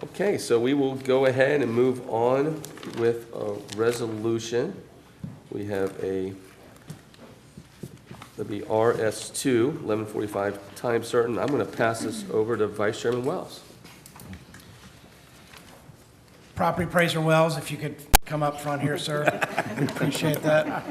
Okay, so we will go ahead and move on with a resolution. We have that'll be RS2, 1145 time certain. I'm going to pass this over to Vice Chairman Wells. Property appraiser Wells, if you could come up front here, sir. We appreciate that.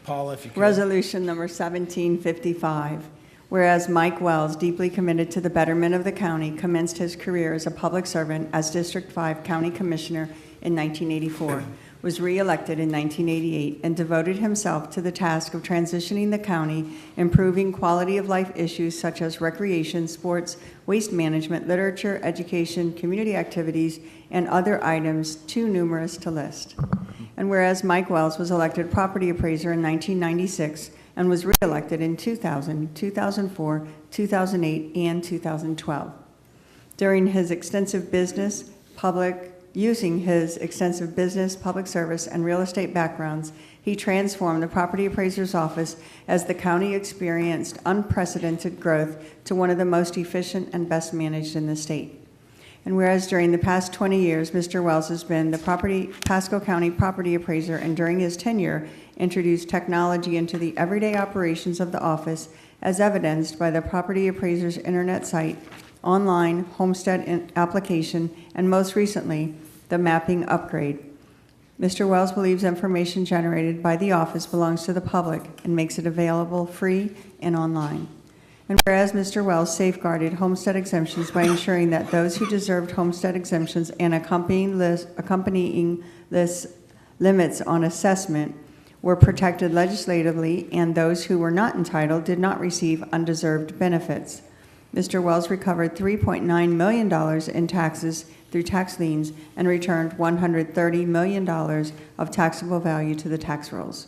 Paula, if you could. Resolution number 1755. Whereas Mike Wells, deeply committed to the betterment of the county, commenced his career as a public servant as District 5 County Commissioner in 1984, was re-elected in 1988, and devoted himself to the task of transitioning the county, improving quality of life issues such as recreation, sports, waste management, literature, education, community activities, and other items too numerous to list. And whereas Mike Wells was elected property appraiser in 1996 and was re-elected in 2000, 2004, 2008, and 2012. Using his extensive business, public service, and real estate backgrounds, he transformed the property appraiser's office as the county experienced unprecedented growth to one of the most efficient and best managed in the state. And whereas during the past 20 years, Mr. Wells has been the Pasco County property appraiser, and during his tenure, introduced technology into the everyday operations of the office, as evidenced by the property appraiser's internet site, online homestead application, and most recently, the mapping upgrade. Mr. Wells believes information generated by the office belongs to the public and makes it available free and online. And whereas Mr. Wells safeguarded homestead exemptions by ensuring that those who deserved homestead exemptions and accompanying list limits on assessment were protected legislatively, and those who were not entitled did not receive undeserved benefits. Mr. Wells recovered $3.9 million in taxes through tax liens and returned $130 million of taxable value to the tax rolls.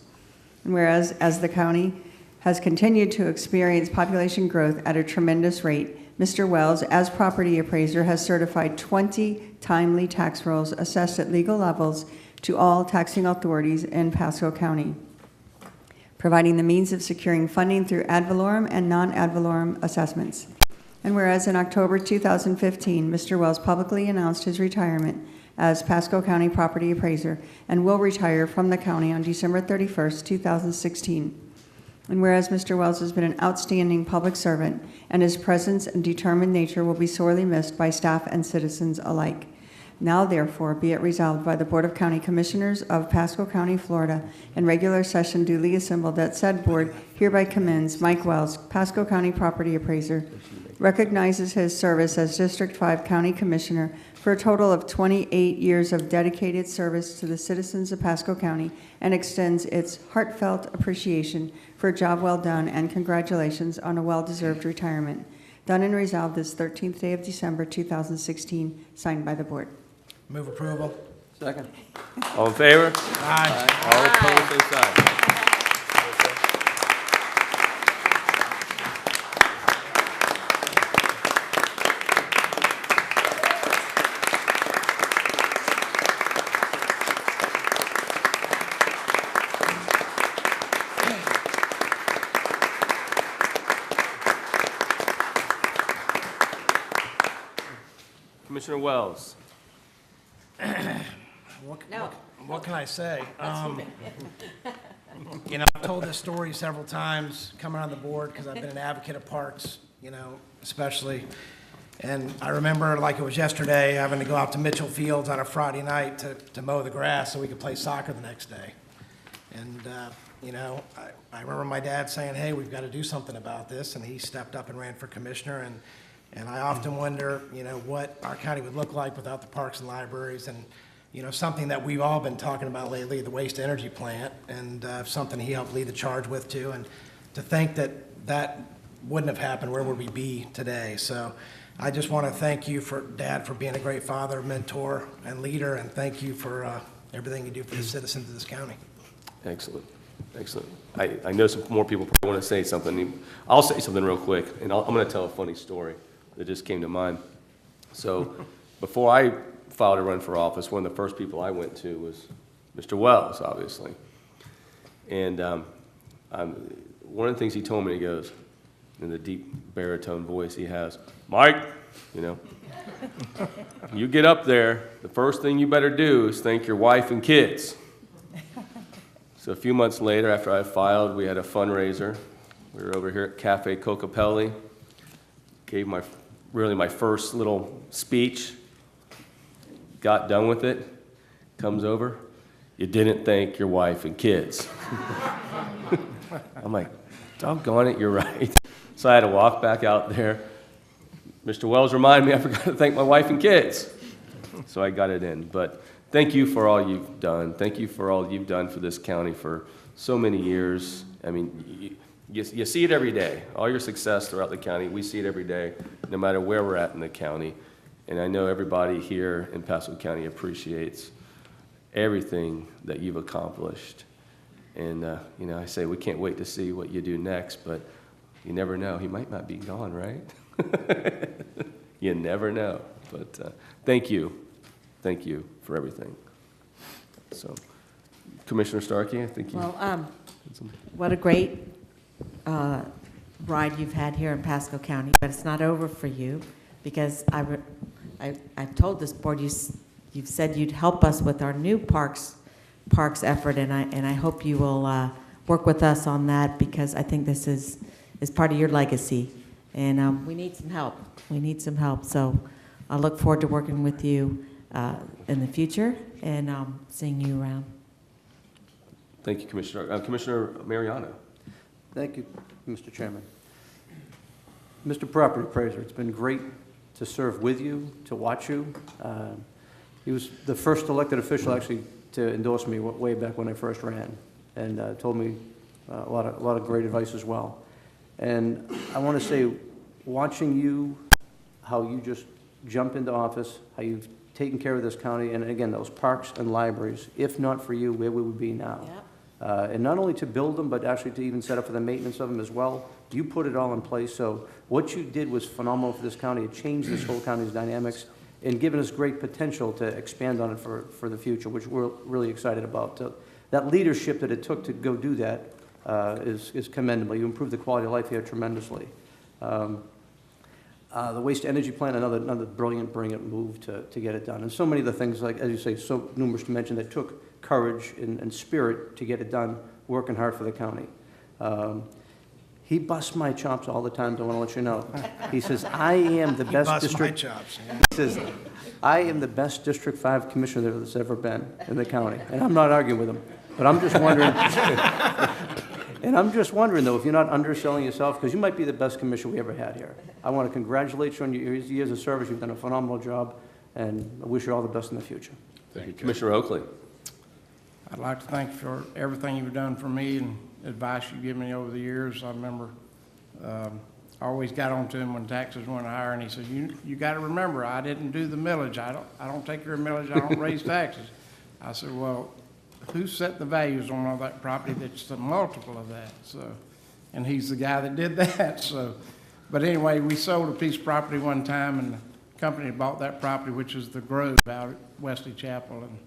And whereas, as the county has continued to experience population growth at a tremendous rate, Mr. Wells, as property appraiser, has certified 20 timely tax rolls assessed at legal levels to all taxing authorities in Pasco County, providing the means of securing funding through ad valorem and non-ad valorem assessments. And whereas in October 2015, Mr. Wells publicly announced his retirement as Pasco County property appraiser and will retire from the county on December 31st, 2016. And whereas Mr. Wells has been an outstanding public servant, and his presence and determined nature will be sorely missed by staff and citizens alike. Now therefore be it resolved by the Board of County Commissioners of Pasco County, Florida, in regular session duly assembled, that said board hereby commends Mike Wells, Pasco County property appraiser, recognizes his service as District 5 County Commissioner for a total of 28 years of dedicated service to the citizens of Pasco County, and extends its heartfelt appreciation for a job well done, and congratulations on a well-deserved retirement. Done and resolved this 13th day of December 2016, signed by the board. Move approval. Second. All in favor? Aye. All opposed, say side. Commissioner Wells. What can I say? I've told this story several times coming on the board because I've been an advocate of parks, especially. And I remember like it was yesterday having to go out to Mitchell Fields on a Friday night to mow the grass so we could play soccer the next day. And, I remember my dad saying, hey, we've got to do something about this. And he stepped up and ran for commissioner. And I often wonder, what our county would look like without the parks and libraries, and, something that we've all been talking about lately, the waste energy plant, and something he helped lead the charge with too. And to think that wouldn't have happened, where would we be today? So I just want to thank you, Dad, for being a great father, mentor, and leader, and thank you for everything you do for the citizens of this county. Excellent. Excellent. I know some more people probably want to say something. I'll say something real quick, and I'm going to tell a funny story that just came to mind. So before I filed to run for office, one of the first people I went to was Mr. Wells, obviously. And one of the things he told me, he goes, in the deep baritone voice he has, Mike, you know, you get up there, the first thing you better do is thank your wife and kids. So a few months later, after I filed, we had a fundraiser. We were over here at Cafe Cocapelli, gave my first little speech, got done with it, comes over, you didn't thank your wife and kids. I'm like, doggone it, you're right. So I had to walk back out there. Mr. Wells reminded me I forgot to thank my wife and kids. So I got it in. But thank you for all you've done. Thank you for all you've done for this county for so many years. I mean, you see it every day. All your success throughout the county, we see it every day, no matter where we're at in the county. And I know everybody here in Pasco County appreciates everything that you've accomplished. And, you know, I say we can't wait to see what you do next, but you never know. He might not be gone, right? You never know. But thank you. Thank you for everything. So, Commissioner Starkey, I think you... Well, what a great ride you've had here in Pasco County, but it's not over for you, because I've told this board you've said you'd help us with our new parks effort, and I hope you will work with us on that, because I think this is part of your legacy, and we need some help. We need some help. So I look forward to working with you in the future and seeing you around. Thank you, Commissioner. Commissioner Mariano. Thank you, Mr. Chairman. Mr. Property Appraiser, it's been great to serve with you, to watch you. He was the first elected official actually to endorse me way back when I first ran, and told me a lot of great advice as well. And I want to say, watching you, how you just jump into office, how you've taken care of this county, and again, those parks and libraries, if not for you, where we would be now. Yep. And not only to build them, but actually to even set up for the maintenance of them as well. You put it all in place, so what you did was phenomenal for this county. It changed this whole county's dynamics and given us great potential to expand on it for the future, which we're really excited about. That leadership that it took to go do that is commendable. You improved the quality of life here tremendously. The waste energy plant, another brilliant move to get it done. And so many of the things, like, as you say, so numerous to mention, that took courage and spirit to get it done, working hard for the county. He busts my chops all the time, I want to let you know. He says, I am the best district. My chops, yeah. He says, I am the best District 5 commissioner that's ever been in the county. And I'm not arguing with him, but I'm just wondering, and I'm just wondering, though, if you're not underselling yourself, because you might be the best commissioner we ever had here. I want to congratulate you on your years of service. You've done a phenomenal job, and I wish you all the best in the future. Thank you. Commissioner Oakley. I'd like to thank you for everything you've done for me and advice you've given me over the years. I remember I always got on to him when taxes went higher, and he said, you got to remember, I didn't do the millage. I don't take your millage. I don't raise taxes. I said, well, who set the values on all that property that's a multiple of that? So, and he's the guy that did that. So, but anyway, we sold a piece of property one time, and the company bought that property, which is the Grove out at Wesley Chapel, and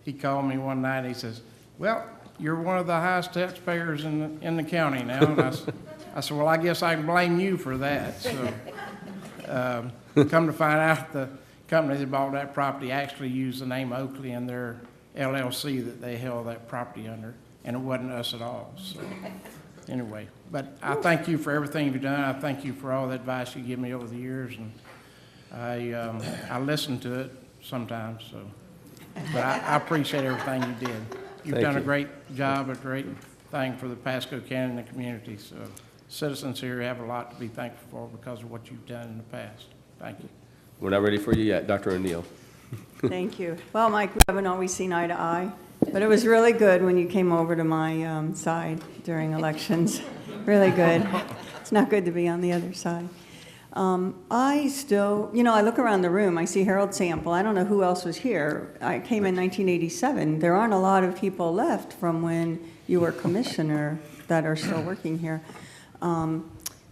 he called me one night, and he says, well, you're one of the highest taxpayers in the county now. And I said, well, I guess I can blame you for that. So come to find out, the company that bought that property actually used the name Oakley in their LLC that they held that property under, and it wasn't us at all. So anyway, but I thank you for everything you've done. I thank you for all the advice you give me over the years, and I listen to it sometimes. So, but I appreciate everything you did. You've Thank done a you. great job, a great thing for the Pasco County and the community. So citizens here have a lot to be thankful for because of what you've done in the past. Thank you. We're not ready for you yet. Dr. O'Neill. Thank you. Well, Mike, we haven't always seen eye to eye, but it was really good when you came over to my side during elections. Really good. It's not good to be on the other side. I still, I look around the room, I see Harold Sample. I don't know who else was here. I came in 1987. There aren't a lot of people left from when you were commissioner that are still working here.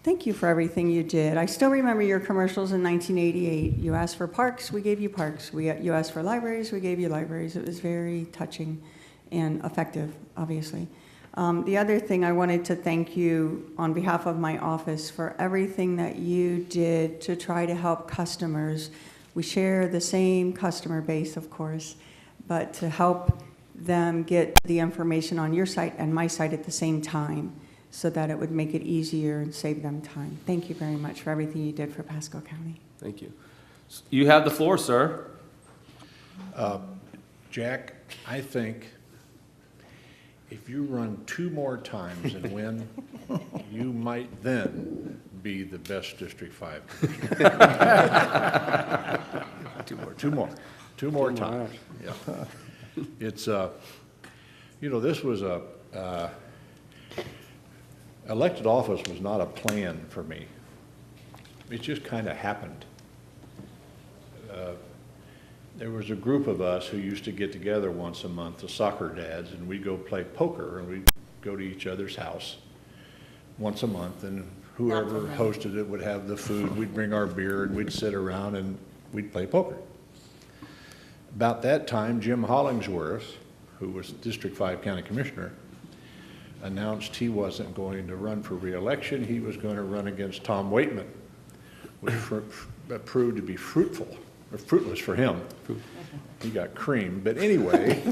Thank you for everything you did. I still remember your commercials in 1988. You asked for parks, we gave you parks. You asked for libraries, we gave you libraries. It was very touching and effective, obviously. The other thing, I wanted to thank you on behalf of my office for everything that you did to try to help customers. We share the same customer base, of course, but to help them get the information on your site and my site at the same time so that it would make it easier and save them time. Thank you very much for everything you did for Pasco County. Thank you. You have the floor, sir. Jack, I think if you run 2 more times and win, you might then be the best District 5 commissioner. 2 more times. Yeah. It's, you know, this was elected office was not a plan for me. It just kind of happened. There was a group of us who used to get together once a month, the soccer dads, and we'd go play poker, and we'd go to each other's house once a month, and whoever hosted it would have the food. We'd bring our beer, and we'd sit around, and we'd play poker. About that time, Jim Hollingsworth, who was District 5 County Commissioner, announced he wasn't going to run for re-election. He was going to run against Tom Waitman, which proved to be fruitless for him. He got creamed. But anyway,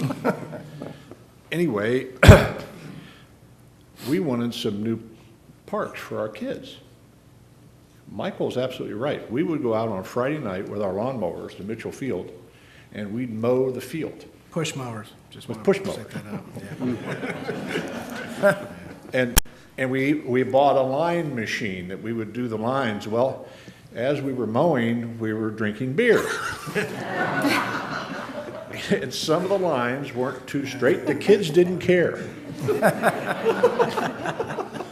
we wanted some new parks for our kids. Michael's absolutely right. We would go out on Friday night with our lawnmowers to Mitchell Field, and we'd mow the field. Push mowers. Just With wanted push to mowers. set that up. Yeah. And we bought a line machine that we would do the lines. Well, as we were mowing, we were drinking beer. And some of the lines weren't too straight. The kids didn't care.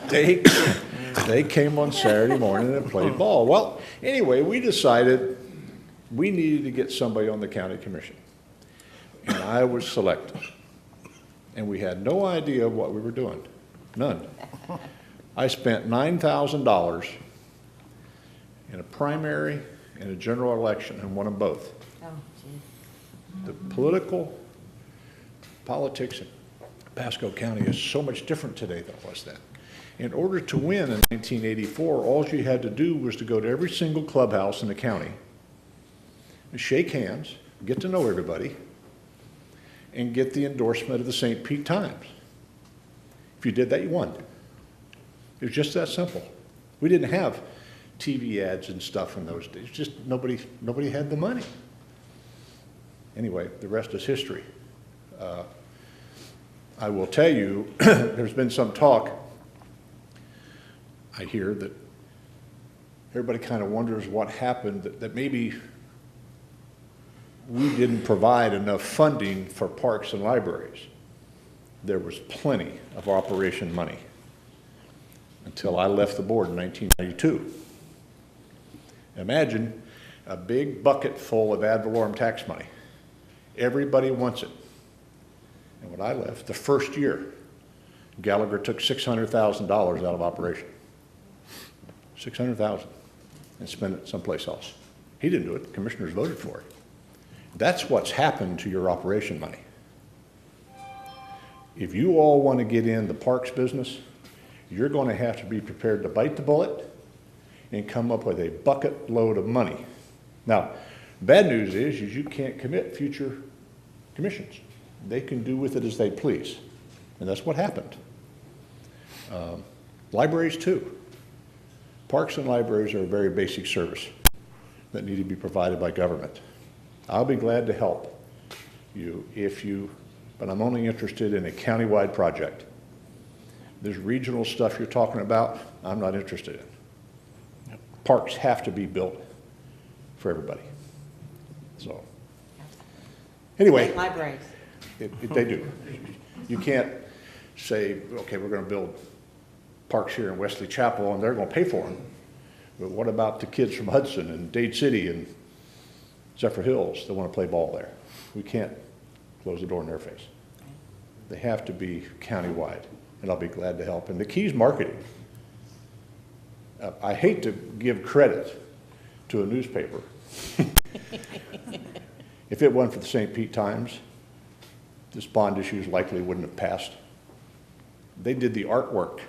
They came on Saturday morning and played ball. Well, anyway, we decided we needed to get somebody on the county commission. And I was selected. And we had no idea what we were doing. None. I spent $9,000 in a primary and a general election and won them both. Oh, gee. The politics in Pasco County is so much different today than it was then. In order to win in 1984, all you had to do was to go to every single clubhouse in the county and shake hands, get to know everybody, and get the endorsement of the St. Pete Times. If you did that, you won. It was just that simple. We didn't have TV ads and stuff in those days. Just nobody had the money. Anyway, the rest is history. I will tell you, there's been some talk, I hear, that everybody kind of wonders what happened, that maybe we didn't provide enough funding for parks and libraries. There was plenty of operation money until I left the board in 1992. Imagine a big bucket full of ad valorem tax money. Everybody wants it. And when I left, the first year, Gallagher took $600,000 out of operation. $600,000 and spent it someplace else. He didn't do it, the commissioners voted for it. That's what's happened to your operation money. If you all want to get in the parks business, you're going to have to be prepared to bite the bullet and come up with a bucket load of money. Now, bad news is you can't commit future commissions. They can do with it as they please. And that's what happened. Libraries too. Parks and libraries are a very basic service that need to be provided by government. I'll be glad to help you but I'm only interested in a countywide project. There's regional stuff you're talking about, I'm not interested in. Yep. Parks have to be built for everybody. So, anyway. Libraries. They do. You can't say, okay, we're going to build parks here in Wesley Chapel and they're going to pay for them. But what about the kids from Hudson and Dade City and Zephyr Hills that want to play ball there? We can't close the door in their face. They have to be countywide, and I'll be glad to help. And the key is marketing. I hate to give credit to a newspaper. If it wasn't for the St. Pete Times, this bond issue likely wouldn't have passed. They did the artwork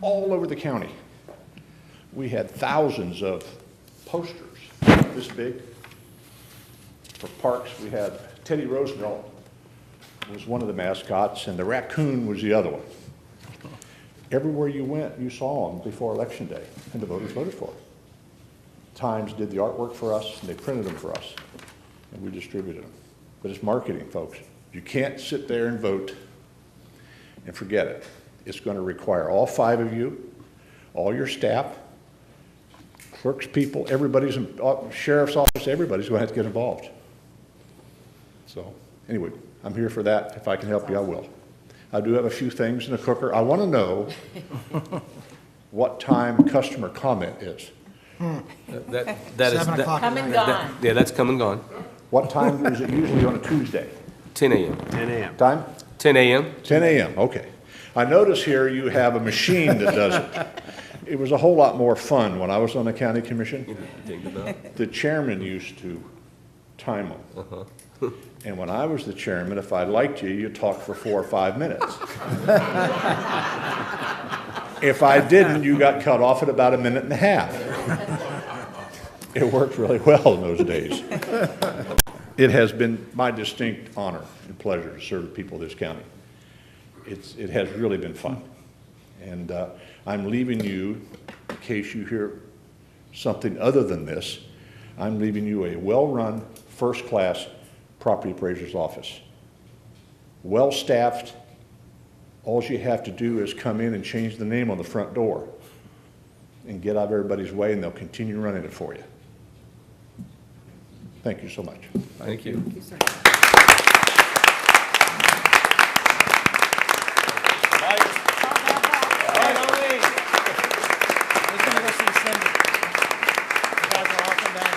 all over the county. We had thousands of posters this big for parks. We had Teddy Roosevelt was one of the mascots, and the raccoon was the other one. Everywhere you went, you saw them before Election Day, and the voters voted for them. Times did the artwork for us, and they printed them for us, and we distributed them. But it's marketing, folks. You can't sit there and vote and forget it. It's going to require all 5 of you, all your staff, clerks, people, everybody's, sheriff's office, everybody's going to have to get involved. So, anyway, I'm here for that. If I can help you, I will. I do have a few things in the cooker. I want to know what time customer comment is. That is, 7 o'clock Come at and night. gone. yeah, that's come and gone. What time is it usually on a Tuesday? 10 a.m. 10 a.m. Time? 10 a.m. 10 a.m., okay. I notice here you have a machine that does it. It was a whole lot more fun when I was on the county commission. Think about it. The chairman used to time them. And when I was the chairman, if I liked you, you'd talk for 4 or 5 minutes. If I didn't, you got cut off at about 1.5 minutes. It worked really well in those days. It has been my distinct honor and pleasure to serve the people of this county. It has really been fun. And I'm leaving you, in case you hear something other than this, I'm leaving you a well-run, first-class property appraiser's office. Well-staffed. All you have to do is come in and change the name on the front door and get out of everybody's way, and they'll continue running it for you. Thank you so much. Thank you. Let's go see Cindy. You guys are all come down.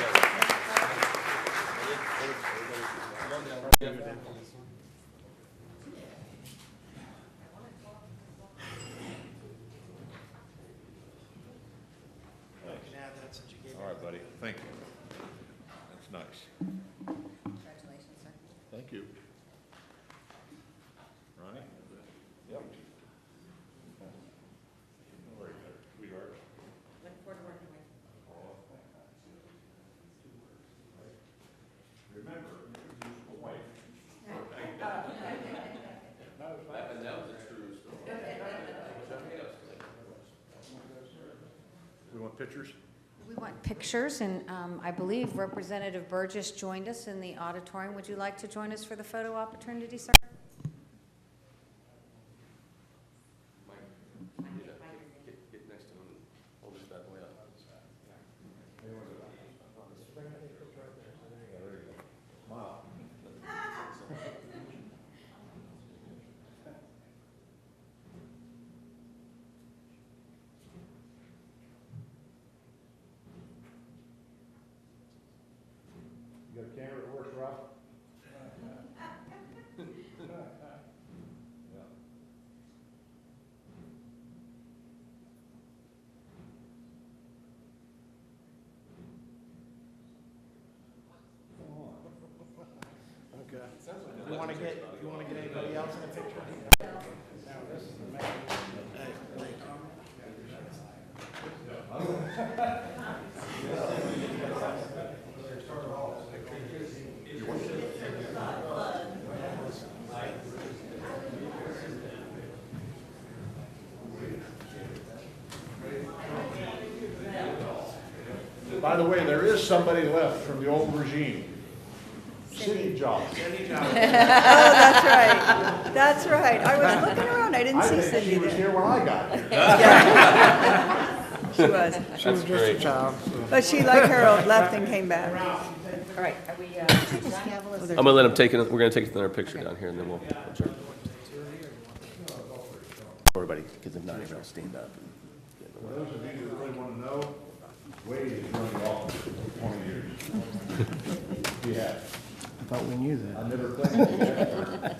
All right, buddy. Thank you. That's nice. Congratulations, sir. Thank you. Ronnie? Yep. Very good. Sweetheart. Looking forward to working with you. Remember, introduce my wife. We want pictures? We want pictures, and I believe Representative Burgess joined us in the auditorium. Would you like to join us for the photo opportunity, sir? Get next to him and hold his bad boy up. You got a camera that works, Rob? Okay. You want to get anybody else in the picture? No, this is the man. Hey, thank you. By the way, there is somebody left from the old regime. City jobs. Oh, that's right. That's right. I was looking around. I didn't I see think she Cindy was there. here when I got here. She was. She was just a child, so. But she, like Harold, left and came back. All right, are we, I'm gonna let him take it, we're gonna take another picture down here and then we'll adjourn. Everybody, because if not, everybody will stand up. For those of you that really want to know, Wade has run the office for 20 years. He has. I thought we knew that. I never claimed it.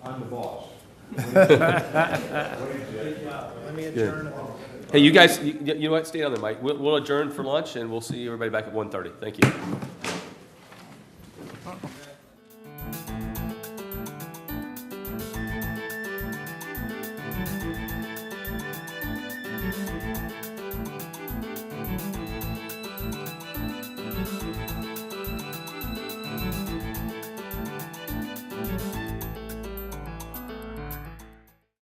I'm the boss. When Let me adjourn. Hey, you guys, you know what, stay on there, Mike. We'll adjourn for lunch, and we'll see everybody back at 1:30. Thank you.